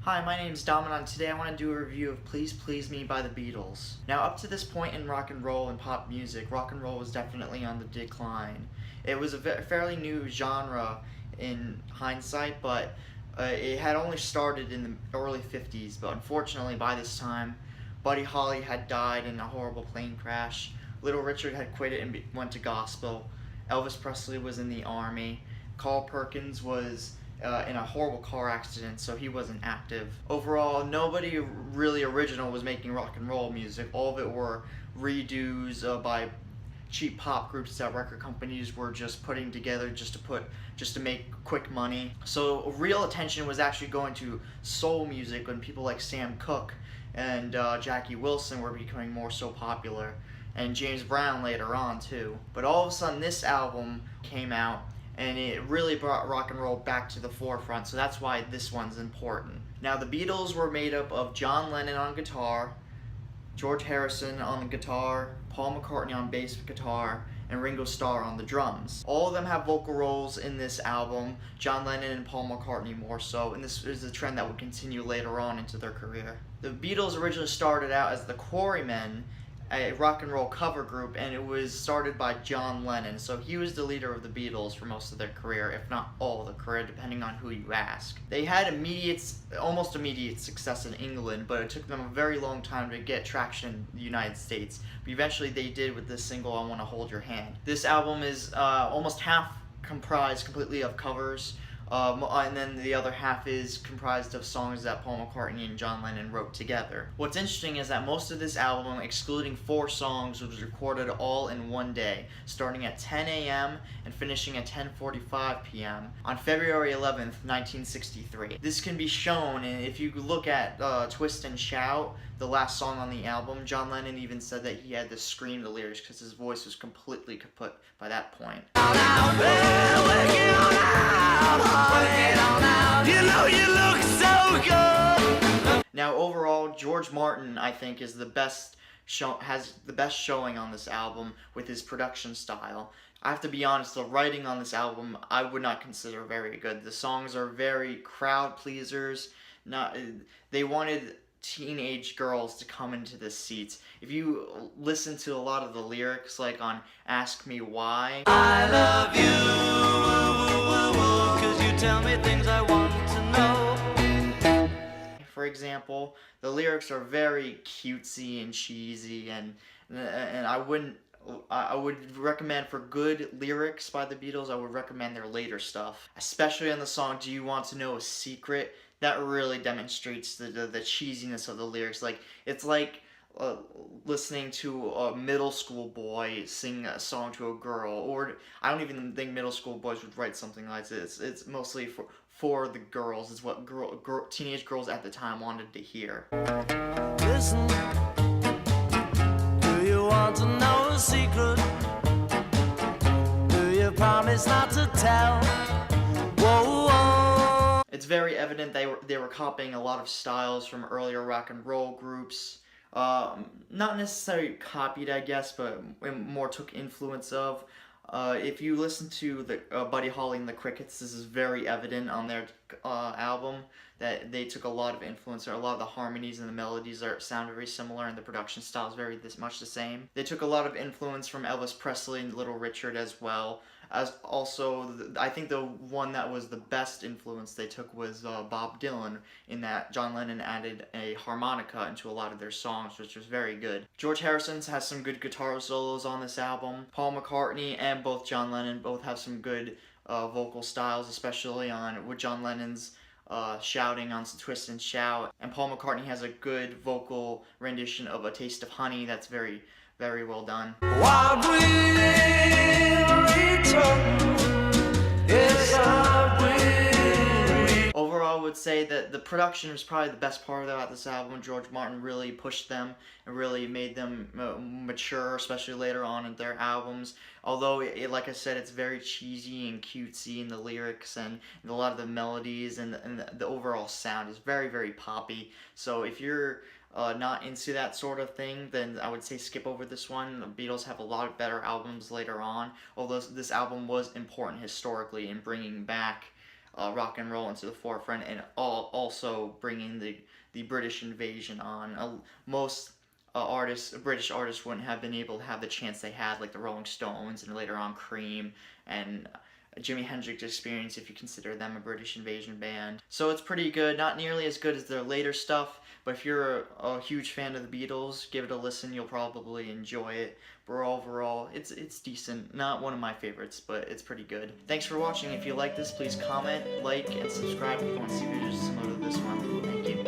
Hi, my name's Dominic, and today I want to do a review of Please Please Me by the Beatles. Now, up to this point in rock and roll and pop music, rock and roll was definitely on the decline. It was a fairly new genre in hindsight, but it had only started in the early 50s, but unfortunately by this time, Buddy Holly had died in a horrible plane crash, Little Richard had quit it and went to gospel, Elvis Presley was in the army, Carl Perkins was in a horrible car accident, so he wasn't active. Overall, nobody really original was making rock and roll music. All of it were redos by cheap pop groups that record companies were just putting together just to make quick money. So real attention was actually going to soul music when people like Sam Cooke and Jackie Wilson were becoming more so popular, and James Brown later on too. But all of a sudden this album came out and it really brought rock and roll back to the forefront, so that's why this one's important. Now, the Beatles were made up of John Lennon on guitar, George Harrison on guitar, Paul McCartney on bass guitar, and Ringo Starr on the drums. All of them have vocal roles in this album, John Lennon and Paul McCartney more so, and this is a trend that would continue later on into their career. The Beatles originally started out as the Quarrymen, a rock and roll cover group, and it was started by John Lennon, so he was the leader of the Beatles for most of their career, if not all of the career, depending on who you ask. They had almost immediate success in England, but it took them a very long time to get traction in the United States, but eventually they did with this single, I Wanna Hold Your Hand. This album is almost half comprised completely of covers, and then the other half is comprised of songs that Paul McCartney and John Lennon wrote together. What's interesting is that most of this album, excluding 4 songs, was recorded all in one day, starting at 10 a.m. and finishing at 10:45 p.m. on February 11th, 1963. This can be shown, and if you look at Twist and Shout, the last song on the album, John Lennon even said that he had to scream the lyrics because his voice was completely kaput by that point. Now, overall, George Martin, I think, is has the best showing on this album with his production style. I have to be honest, the writing on this album I would not consider very good. The songs are very crowd pleasers. They wanted teenage girls to come into the seats. If you listen to a lot of the lyrics, like on Ask Me Why, I love you, 'cause you tell me things I want to know. For example, the lyrics are very cutesy and cheesy, and I would recommend, for good lyrics by the Beatles, I would recommend their later stuff. Especially on the song Do You Want to Know a Secret? That really demonstrates the cheesiness of the lyrics. Like, it's like listening to a middle school boy sing a song to a girl, or I don't even think middle school boys would write something like this. It's mostly for the girls. It's what teenage girls at the time wanted to hear. Listen, do you want to know a secret? Do you promise not to tell? Whoa, whoa. It's very evident they were copying a lot of styles from earlier rock and roll groups. Not necessarily copied, I guess, but more took influence of. If you listen to the Buddy Holly and the Crickets, this is very evident on their album that they took a lot of influence. A lot of the harmonies and the melodies sound very similar, and the production style is very much the same. They took a lot of influence from Elvis Presley and Little Richard as well. As also, I think the one that was the best influence they took was Bob Dylan, in that John Lennon added a harmonica into a lot of their songs, which was very good. George Harrison has some good guitar solos on this album. Paul McCartney and both John Lennon both have some good vocal styles, especially with John Lennon's shouting on Twist and Shout. And Paul McCartney has a good vocal rendition of A Taste of Honey that's very, very well done. Overall, I would say that the production was probably the best part about this album. George Martin really pushed them and really made them mature, especially later on in their albums. Although, like I said, it's very cheesy and cutesy in the lyrics, and a lot of the melodies and the overall sound is very, very poppy. So if you're not into that sort of thing, then I would say skip over this one. The Beatles have a lot of better albums later on, although this album was important historically in bringing back rock and roll into the forefront, and also bringing the British invasion on. Most British artists wouldn't have been able to have the chance they had, like the Rolling Stones and later on Cream and Jimi Hendrix Experience, if you consider them a British invasion band. So it's pretty good, not nearly as good as their later stuff, but if you're a huge fan of the Beatles, give it a listen, you'll probably enjoy it. But overall, it's decent. Not one of my favorites, but it's pretty good. Thanks for watching. If you like this, please comment, like, and subscribe if you want to see videos similar to this one. Thank you.